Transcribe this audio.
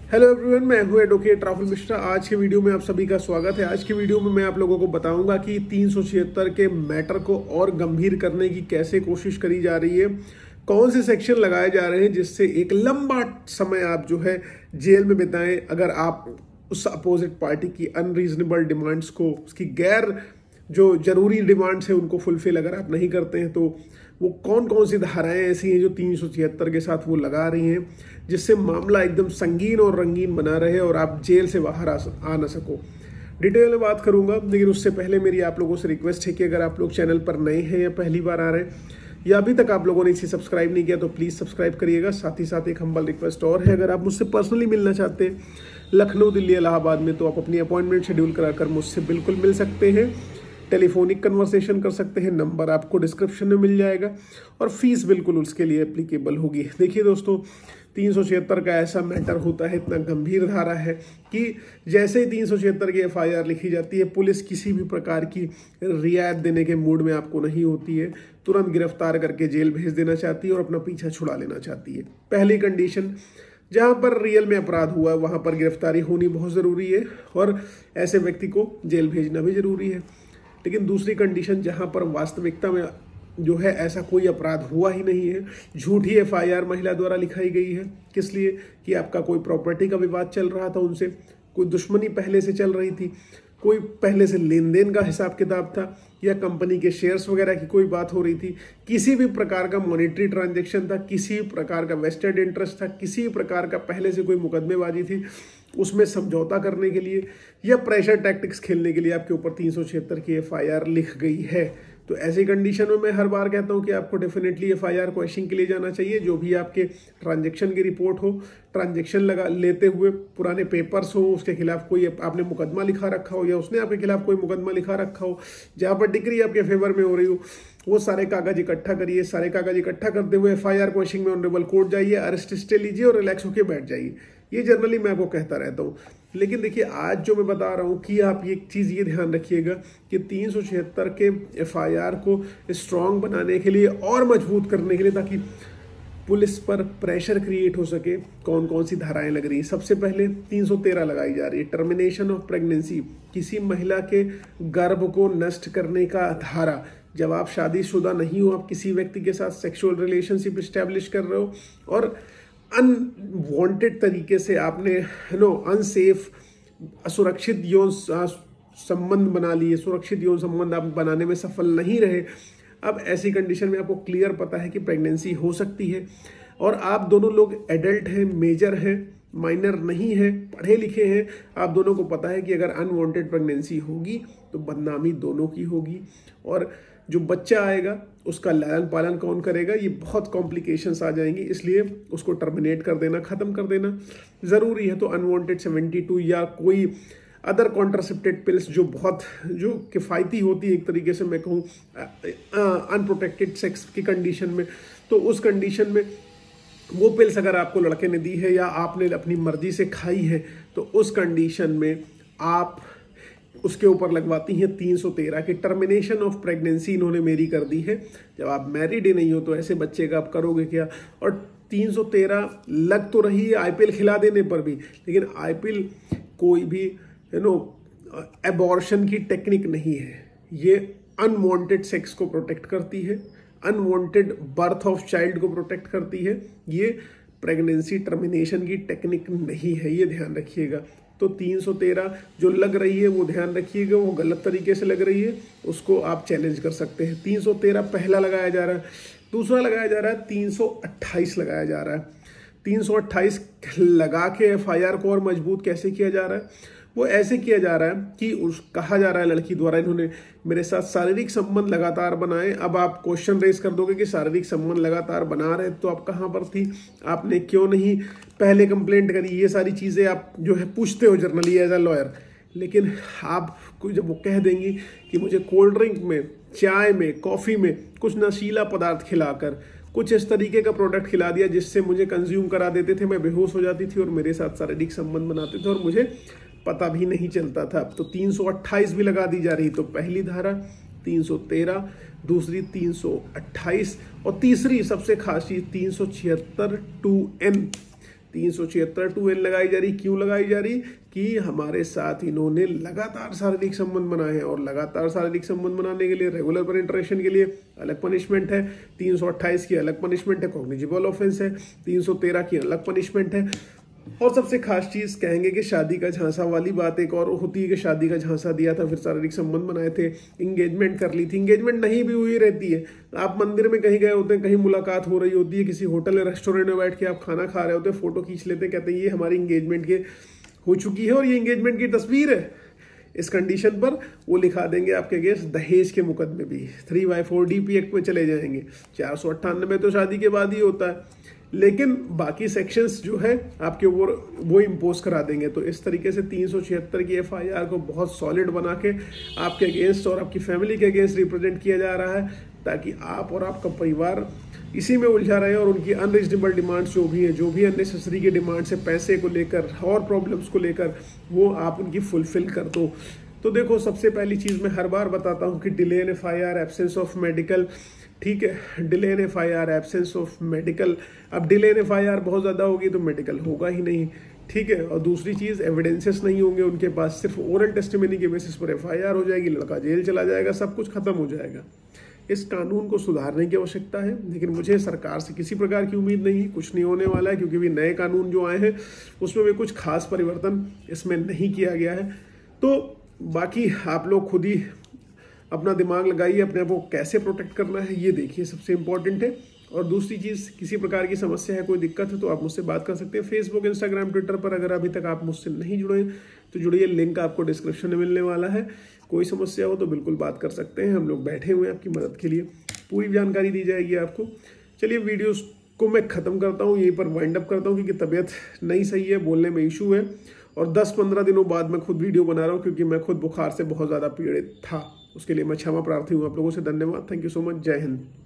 Hello everyone, मैं हूं advocate Rahul Mishra. आज के वीडियो में आप सभी का स्वागत है। आज के वीडियो में मैं आप लोगों को बताऊंगा कि 376 के मैटर को और गंभीर करने की कैसे कोशिश करी जा रही है, कौन से सेक्शन लगाए जा रहे हैं जिससे एक लंबा समय आप जो है जेल में बिताएं अगर आप उस अपोजिट पार्टी की अनरीजनेबल डिमांड्स को, उसकी गैर जो जरूरी डिमांड्स है उनको फुलफिल अगर आप नहीं करते हैं, तो वो कौन कौन सी धाराएं ऐसी हैं जो 376 के साथ वो लगा रही हैं जिससे मामला एकदम संगीन और रंगीन बना रहे और आप जेल से बाहर आ ना सको। डिटेल में बात करूंगा, लेकिन उससे पहले मेरी आप लोगों से रिक्वेस्ट है कि अगर आप लोग चैनल पर नए हैं या पहली बार आ रहे हैं या अभी तक आप लोगों ने इसे सब्सक्राइब नहीं किया तो प्लीज़ सब्सक्राइब करिएगा। साथ ही साथ एक हम्बल रिक्वेस्ट और है, अगर आप मुझसे पर्सनली मिलना चाहते हैं लखनऊ, दिल्ली, इलाहाबाद में, तो आप अपनी अपॉइंटमेंट शेड्यूल कराकर मुझसे बिल्कुल मिल सकते हैं। टेलीफोनिक कन्वर्सेशन कर सकते हैं, नंबर आपको डिस्क्रिप्शन में मिल जाएगा और फीस बिल्कुल उसके लिए एप्लीकेबल होगी। देखिए दोस्तों, 376 का ऐसा मैटर होता है, इतना गंभीर धारा है कि जैसे ही 376 की FIR लिखी जाती है, पुलिस किसी भी प्रकार की रियायत देने के मूड में आपको नहीं होती है, तुरंत गिरफ्तार करके जेल भेज देना चाहती है और अपना पीछा छुड़ा लेना चाहती है। पहली कंडीशन, जहां पर रियल में अपराध हुआ है वहां पर गिरफ्तारी होनी बहुत ज़रूरी है और ऐसे व्यक्ति को जेल भेजना भी ज़रूरी है। लेकिन दूसरी कंडीशन, जहां पर वास्तविकता में जो है ऐसा कोई अपराध हुआ ही नहीं है, झूठी FIR महिला द्वारा लिखाई गई है, किस लिए कि आपका कोई प्रॉपर्टी का विवाद चल रहा था उनसे, कोई दुश्मनी पहले से चल रही थी, कोई पहले से लेन देन का हिसाब किताब था या कंपनी के शेयर्स वगैरह की कोई बात हो रही थी, किसी भी प्रकार का मॉनेटरी ट्रांजैक्शन था, किसी भी प्रकार का वेस्टेड इंटरेस्ट था, किसी भी प्रकार का पहले से कोई मुकदमेबाजी थी, उसमें समझौता करने के लिए या प्रेशर टैक्टिक्स खेलने के लिए आपके ऊपर 376 की FIR लिख गई है। तो ऐसी कंडीशन में मैं हर बार कहता हूं कि आपको डेफिनेटली FIR क्वेश्चन के लिए जाना चाहिए। जो भी आपके ट्रांजैक्शन की रिपोर्ट हो, ट्रांजैक्शन लगा लेते हुए पुराने पेपर्स हो, उसके खिलाफ कोई आपने मुकदमा लिखा रखा हो या उसने आपके खिलाफ कोई मुकदमा लिखा रखा हो, जहां पर डिग्री आपके फेवर में हो रही हो, वो सारे कागज इकट्ठा करिए। सारे कागज इकट्ठा करते हुए FIR क्वेश्चन में ऑनरेबल कोर्ट जाइए, अरेस्ट स्टे लीजिए और रिलैक्स होकर बैठ जाइए। ये जनरली मैं आपको कहता रहता हूँ। लेकिन देखिए, आज जो मैं बता रहा हूँ कि आप एक चीज़ ये ध्यान रखिएगा कि 376 के FIR को स्ट्रांग बनाने के लिए और मजबूत करने के लिए, ताकि पुलिस पर प्रेशर क्रिएट हो सके, कौन कौन सी धाराएं लग रही हैं। सबसे पहले 313 लगाई जा रही है, टर्मिनेशन ऑफ प्रेगनेंसी, किसी महिला के गर्भ को नष्ट करने का धारा। जब आप शादीशुदा नहीं हो, आप किसी व्यक्ति के साथ सेक्सुअल रिलेशनशिप इस्टेब्लिश कर रहे हो और अनवांटेड तरीके से आपने अनसेफ, असुरक्षित यौन संबंध बना लिए, सुरक्षित यौन संबंध आप बनाने में सफल नहीं रहे, अब ऐसी कंडीशन में आपको क्लियर पता है कि प्रेगनेंसी हो सकती है और आप दोनों लोग एडल्ट हैं, मेजर हैं, माइनर नहीं है, पढ़े लिखे हैं, आप दोनों को पता है कि अगर अनवांटेड प्रेगनेंसी होगी तो बदनामी दोनों की होगी और जो बच्चा आएगा उसका लालन पालन कौन करेगा, ये बहुत कॉम्प्लिकेशंस आ जाएंगी। इसलिए उसको टर्मिनेट कर देना, ख़त्म कर देना ज़रूरी है। तो अनवांटेड 72 या कोई अदर कॉन्ट्रासेप्टेड पिल्स जो किफ़ायती होती है, एक तरीके से मैं कहूँ अनप्रोटेक्टेड सेक्स की कंडीशन में, तो उस कंडीशन में वो पिल्स अगर आपको लड़के ने दी है या आपने अपनी मर्जी से खाई है, तो उस कंडीशन में आप उसके ऊपर लगवाती हैं 313 की टर्मिनेशन ऑफ प्रेगनेंसी इन्होंने मेरी कर दी है। जब आप मैरिड ही नहीं हो तो ऐसे बच्चे का आप करोगे क्या। और 313 लग तो रही है IPL खिला देने पर भी, लेकिन IPL कोई भी एबॉर्शन की टेक्निक नहीं है। ये अनवांटेड सेक्स को प्रोटेक्ट करती है, अनवांटेड बर्थ ऑफ चाइल्ड को प्रोटेक्ट करती है। ये प्रेगनेंसी टर्मिनेशन की टेक्निक नहीं है, ये ध्यान रखिएगा। तो 313 जो लग रही है वो ध्यान रखिएगा, वो गलत तरीके से लग रही है, उसको आप चैलेंज कर सकते हैं। 313 पहला लगाया जा रहा है। दूसरा लगाया जा रहा है 328 लगाया जा रहा है। 328 लगा के FIR को और मजबूत कैसे किया जा रहा है, वो ऐसे किया जा रहा है कि कहा जा रहा है लड़की द्वारा, इन्होंने मेरे साथ शारीरिक संबंध लगातार बनाए। अब आप क्वेश्चन रेज कर दोगे कि शारीरिक संबंध लगातार बना रहे तो आप कहाँ पर थी, आपने क्यों नहीं पहले कंप्लेंट करी, ये सारी चीज़ें आप जो है पूछते हो जर्नली एज अ लॉयर। लेकिन आप जब वो कह देंगी कि मुझे कोल्ड ड्रिंक में, चाय में, कॉफ़ी में कुछ नशीला पदार्थ खिलाकर, कुछ इस तरीके का प्रोडक्ट खिला दिया जिससे मुझे कंज्यूम करा देते थे, मैं बेहोश हो जाती थी और मेरे साथ शारीरिक संबंध बनाते थे और मुझे पता भी नहीं चलता था, तो 328 भी लगा दी जा रही। तो पहली धारा 313, दूसरी 328 और तीसरी सबसे खास चीज 376 2N 376 2N लगाई जा रही। क्यों लगाई जा रही? कि हमारे साथ इन्होंने लगातार शारीरिक संबंध बनाए हैं, और लगातार शारीरिक संबंध बनाने के लिए, रेगुलर पेनिट्रेशन के लिए अलग पनिशमेंट है। 328 की अलग पनिशमेंट है, कॉग्निजिबल ऑफेंस है। 313 की अलग पनिशमेंट है। और सबसे खास चीज कहेंगे कि शादी का झांसा वाली बात एक और होती है कि शादी का झांसा दिया था, फिर शारीरिक संबंध बनाए थे, इंगेजमेंट कर ली थी। इंगेजमेंट नहीं भी हुई रहती है, आप मंदिर में कहीं गए होते हैं, कहीं मुलाकात हो रही होती है, किसी होटल या रेस्टोरेंट में बैठ के आप खाना खा रहे होते हैं, फोटो खींच लेते हैं, कहते हैं ये हमारी इंगेजमेंट के हो चुकी है और ये इंगेजमेंट की तस्वीर है। इस कंडीशन पर वो लिखा देंगे आपके अगेंस्ट दहेज के मुकदमे भी, 3/4 DP एक्ट में चले जाएंगे। 498 तो शादी के बाद ही होता है, लेकिन बाकी सेक्शंस जो है आपके वो इम्पोज करा देंगे। तो इस तरीके से 376 की FIR को बहुत सॉलिड बना के आपके अगेंस्ट और आपकी फैमिली के अगेंस्ट रिप्रेजेंट किया जा रहा है, ताकि आप और आपका परिवार इसी में उलझा रहे और उनकी अनरीजनेबल डिमांड्स जो भी है, जो भी अननेसेसरी की डिमांड्स है पैसे को लेकर और प्रॉब्लम्स को लेकर, वो आप उनकी फुलफिल कर दो। तो देखो, सबसे पहली चीज़ मैं हर बार बताता हूँ कि delay in FIR, absence of medical, ठीक है, delay in FIR, absence of medical. अब डिले इन FIR बहुत ज़्यादा होगी तो मेडिकल होगा ही नहीं, ठीक है। और दूसरी चीज़, एविडेंसेस नहीं होंगे उनके पास, सिर्फ ओरल टेस्टिमनी के बेसिस पर FIR हो जाएगी, लड़का जेल चला जाएगा, सब कुछ खत्म हो जाएगा। इस कानून को सुधारने की आवश्यकता है, लेकिन मुझे सरकार से किसी प्रकार की उम्मीद नहीं है, कुछ नहीं होने वाला है, क्योंकि भी नए कानून जो आए हैं उसमें भी कुछ खास परिवर्तन इसमें नहीं किया गया है। तो बाकी आप लोग खुद ही अपना दिमाग लगाइए, अपने आप को कैसे प्रोटेक्ट करना है ये देखिए, सबसे इंपॉर्टेंट है। और दूसरी चीज़, किसी प्रकार की समस्या है, कोई दिक्कत है तो आप मुझसे बात कर सकते हैं फेसबुक, इंस्टाग्राम, ट्विटर पर। अगर अभी तक आप मुझसे नहीं जुड़े तो जुड़िए, लिंक आपको डिस्क्रिप्शन में मिलने वाला है। कोई समस्या हो तो बिल्कुल बात कर सकते हैं, हम लोग बैठे हुए हैं आपकी मदद के लिए, पूरी जानकारी दी जाएगी आपको। चलिए, वीडियोस को मैं ख़त्म करता हूँ, यहीं पर वाइंड अप करता हूँ, क्योंकि तबीयत नहीं सही है, बोलने में इशू है, और 10-15 दिनों बाद मैं खुद वीडियो बना रहा हूँ, क्योंकि मैं खुद बुखार से बहुत ज़्यादा पीड़ित था। उसके लिए मैं क्षमा प्रार्थी हूँ आप लोगों से। धन्यवाद, थैंक यू सो मच, जय हिंद।